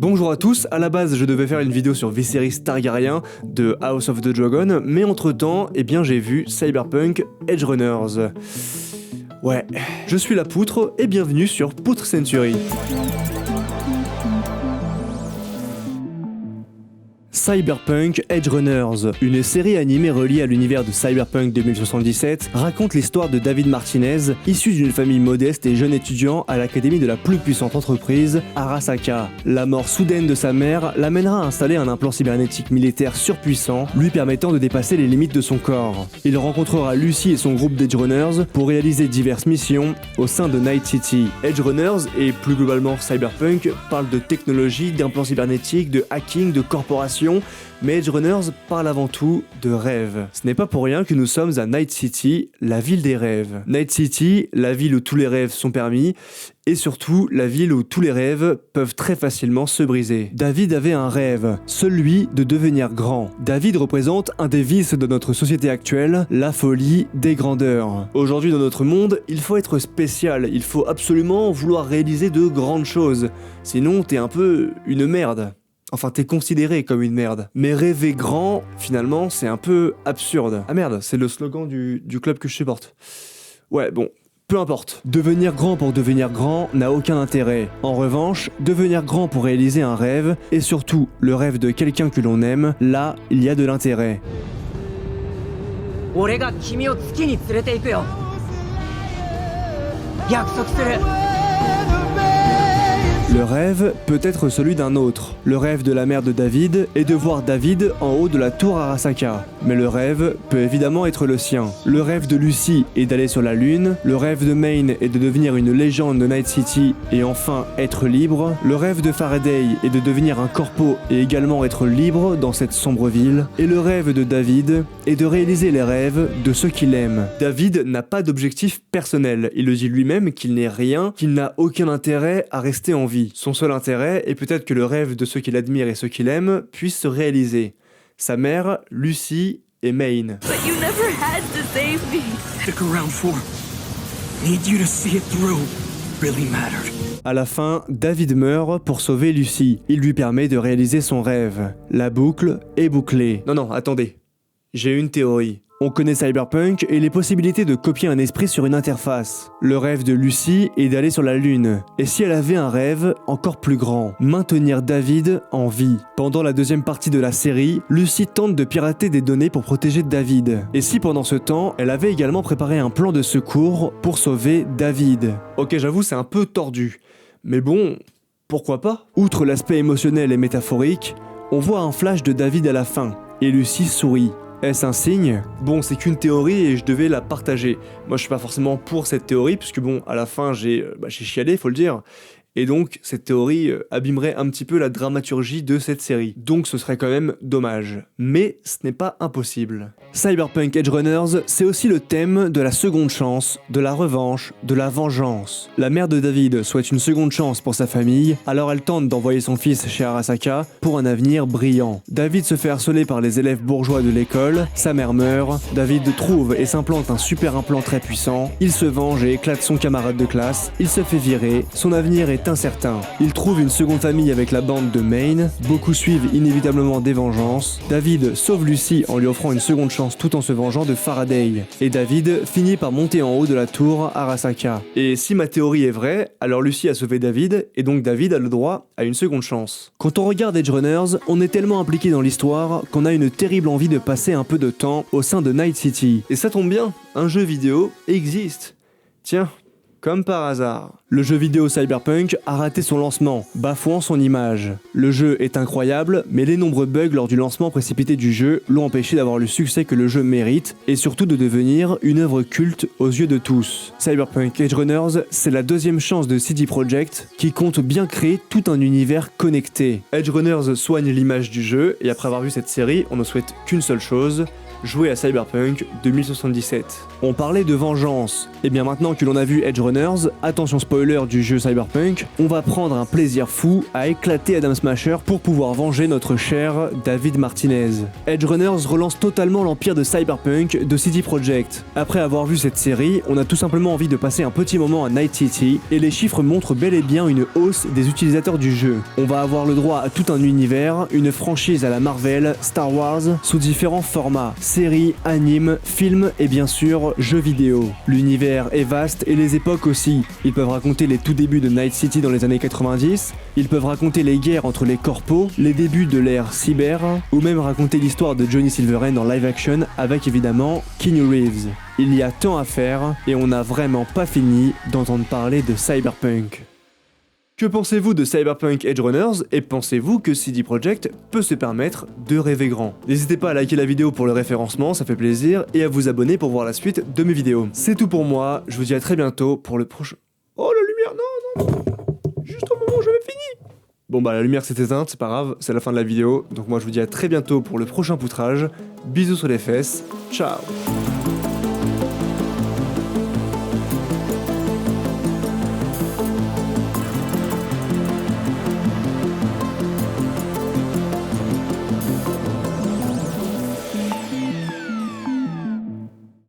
Bonjour à tous, à la base je devais faire une vidéo sur Viserys Targaryen de House of the Dragon, mais entre temps, j'ai vu Cyberpunk Edgerunners. Ouais, je suis la poutre et bienvenue sur Poutre Century. Cyberpunk Edgerunners, une série animée reliée à l'univers de Cyberpunk 2077, raconte l'histoire de David Martinez, issu d'une famille modeste et jeune étudiant à l'académie de la plus puissante entreprise, Arasaka. La mort soudaine de sa mère l'amènera à installer un implant cybernétique militaire surpuissant, lui permettant de dépasser les limites de son corps. Il rencontrera Lucy et son groupe d'Edgerunners pour réaliser diverses missions au sein de Night City. Edgerunners, et plus globalement Cyberpunk, parle de technologie, d'implants cybernétiques, de hacking, de corporation, mais Edgerunners parle avant tout de rêves. Ce n'est pas pour rien que nous sommes à Night City, la ville des rêves. Night City, la ville où tous les rêves sont permis, et surtout la ville où tous les rêves peuvent très facilement se briser. David avait un rêve, celui de devenir grand. David représente un des vices de notre société actuelle, la folie des grandeurs. Aujourd'hui dans notre monde, il faut être spécial, il faut absolument vouloir réaliser de grandes choses, sinon t'es un peu une merde. Enfin, t'es considéré comme une merde. Mais rêver grand, finalement, c'est un peu absurde. Ah merde, c'est le slogan du club que je supporte. Ouais, bon, peu importe. Devenir grand pour devenir grand n'a aucun intérêt. En revanche, devenir grand pour réaliser un rêve, et surtout le rêve de quelqu'un que l'on aime, là, il y a de l'intérêt. Le rêve peut être celui d'un autre. Le rêve de la mère de David est de voir David en haut de la tour Arasaka. Mais le rêve peut évidemment être le sien. Le rêve de Lucy est d'aller sur la lune. Le rêve de Maine est de devenir une légende de Night City et enfin être libre. Le rêve de Faraday est de devenir un corpo et également être libre dans cette sombre ville. Et le rêve de David est de réaliser les rêves de ceux qu'il aime. David n'a pas d'objectif personnel. Il le dit lui-même qu'il n'est rien, qu'il n'a aucun intérêt à rester en vie. Son seul intérêt est peut-être que le rêve de ceux qu'il admire et ceux qu'il aime puisse se réaliser. Sa mère, Lucy et Maine. But you never had to save me. Stick around for. Need you to see it through. Really mattered. À la fin, David meurt pour sauver Lucy. Il lui permet de réaliser son rêve. La boucle est bouclée. Non, attendez. J'ai une théorie. On connaît Cyberpunk et les possibilités de copier un esprit sur une interface. Le rêve de Lucy est d'aller sur la lune. Et si elle avait un rêve encore plus grand, maintenir David en vie. Pendant la deuxième partie de la série, Lucy tente de pirater des données pour protéger David. Et si pendant ce temps, elle avait également préparé un plan de secours pour sauver David. Ok, j'avoue, c'est un peu tordu. Mais bon, pourquoi pas? Outre l'aspect émotionnel et métaphorique, on voit un flash de David à la fin. Et Lucy sourit. Est-ce un signe? Bon, c'est qu'une théorie et je devais la partager. Moi, je suis pas forcément pour cette théorie, puisque bon, à la fin, j'ai chialé, faut le dire. Et donc, cette théorie abîmerait un petit peu la dramaturgie de cette série. Donc, ce serait quand même dommage. Mais ce n'est pas impossible. Cyberpunk Edgerunners, c'est aussi le thème de la seconde chance, de la revanche, de la vengeance. La mère de David souhaite une seconde chance pour sa famille, alors elle tente d'envoyer son fils chez Arasaka pour un avenir brillant. David se fait harceler par les élèves bourgeois de l'école, sa mère meurt, David trouve et s'implante un super implant très puissant, il se venge et éclate son camarade de classe, il se fait virer, son avenir est incertain. Il trouve une seconde famille avec la bande de Maine, beaucoup suivent inévitablement des vengeances, David sauve Lucy en lui offrant une seconde chance tout en se vengeant de Faraday, et David finit par monter en haut de la tour Arasaka. Et si ma théorie est vraie, alors Lucy a sauvé David, et donc David a le droit à une seconde chance. Quand on regarde Edgerunners, on est tellement impliqué dans l'histoire qu'on a une terrible envie de passer un peu de temps au sein de Night City. Et ça tombe bien, un jeu vidéo existe. Tiens, comme par hasard. Le jeu vidéo Cyberpunk a raté son lancement, bafouant son image. Le jeu est incroyable, mais les nombreux bugs lors du lancement précipité du jeu l'ont empêché d'avoir le succès que le jeu mérite, et surtout de devenir une œuvre culte aux yeux de tous. Cyberpunk Edgerunners, c'est la deuxième chance de CD Projekt, qui compte bien créer tout un univers connecté. Edgerunners soigne l'image du jeu, et après avoir vu cette série, on ne souhaite qu'une seule chose, jouez à Cyberpunk 2077. On parlait de vengeance, et bien maintenant que l'on a vu Edge Runners, attention spoiler du jeu Cyberpunk, on va prendre un plaisir fou à éclater Adam Smasher pour pouvoir venger notre cher David Martinez. Edge Runners relance totalement l'empire de Cyberpunk de CD Projekt. Après avoir vu cette série, on a tout simplement envie de passer un petit moment à Night City, et les chiffres montrent bel et bien une hausse des utilisateurs du jeu. On va avoir le droit à tout un univers, une franchise à la Marvel, Star Wars, sous différents formats, séries, animes, films et bien sûr, jeux vidéo. L'univers est vaste et les époques aussi. Ils peuvent raconter les tout débuts de Night City dans les années 90, ils peuvent raconter les guerres entre les corpos, les débuts de l'ère cyber, ou même raconter l'histoire de Johnny Silverhand en live action avec évidemment Keanu Reeves. Il y a tant à faire et on n'a vraiment pas fini d'entendre parler de Cyberpunk. Que pensez-vous de Cyberpunk Edge Runners et pensez-vous que CD Projekt peut se permettre de rêver grand? N'hésitez pas à liker la vidéo pour le référencement, ça fait plaisir, et à vous abonner pour voir la suite de mes vidéos. C'est tout pour moi, je vous dis à très bientôt pour le prochain... Oh la lumière, non, juste au moment où j'avais fini. Bon bah la lumière s'est éteinte, c'est pas grave, c'est la fin de la vidéo, donc moi je vous dis à très bientôt pour le prochain poutrage. Bisous sur les fesses, ciao.